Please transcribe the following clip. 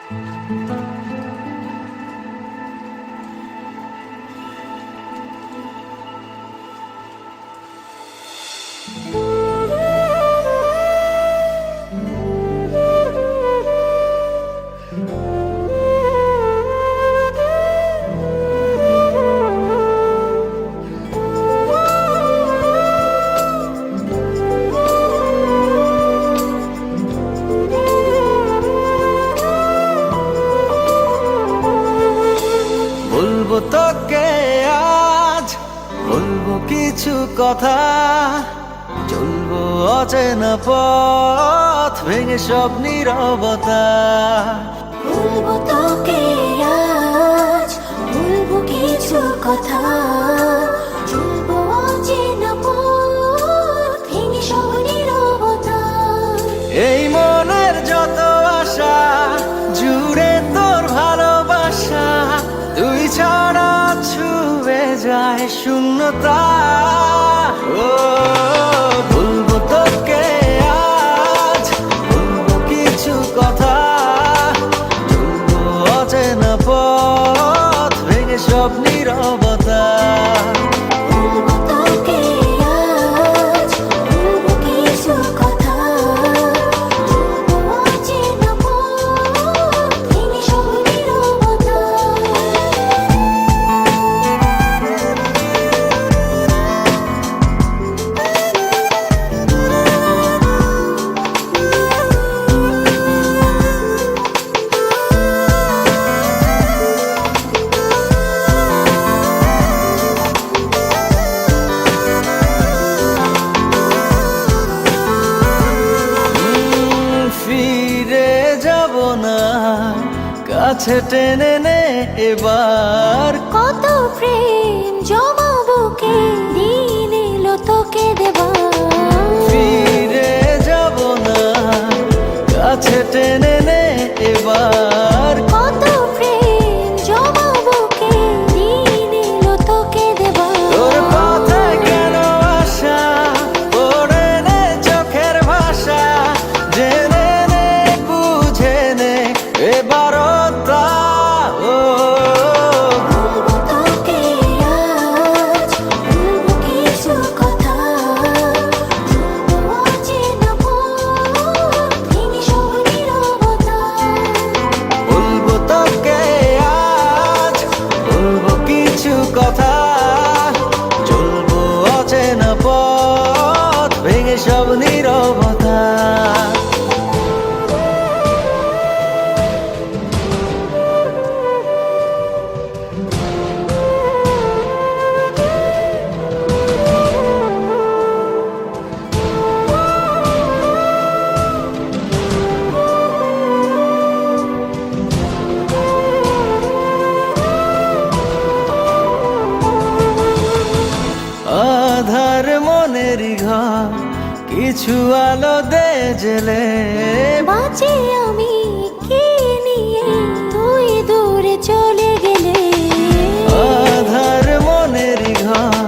বলবো তোকে আজ, বলবো কিছু কথা, চলবো অচেনা পথ ভেঙে সব নীরবতা। বলবো তোকে আজ, বলবো কিছু কথা, চলবো অচেনা পথ ভেঙে সব নীরবতা। এই মনের যত আশা জুড়ে তোর ভালোবাসা, তুই ছাড়া ছুঁয়ে যায় শূন্যতা। ও বলবো তোকে আজ, বলবো কিছু কথা, চলবো অচেনা পথ ভেঙে সব নীরবতা। বলবো তোকে আজ, বলবো কিছু কথা, চলবো অচেনা পথ ভেঙে সব নীরবতা। ফিরে যাব না, কাছে টেনে নে এবার। কত প্রেম জমাবো কে, দিন এলো তোকে দেবার। ফিরে যাব না, কাছে টেনে নে এবার। কত প্রেম জমাবো কে, দিন এলো তোকে দেবার। তোর পথে কেন আশা, পড়ে নে চোখের ভাষা, জেনে নে বুঝে নে এবারটা। ও বলবো তোকে আজ, বলবো কিছু কথা, চলবো অচেনা পথ ভেঙে সব নীরবতা। বলবো তোকে আজ, বলবো কিছু কথা, চলবো অচেনা পথ ভেঙে সব নীরবতা। আধার মনের ঘর কিছু আলো দে জেলে,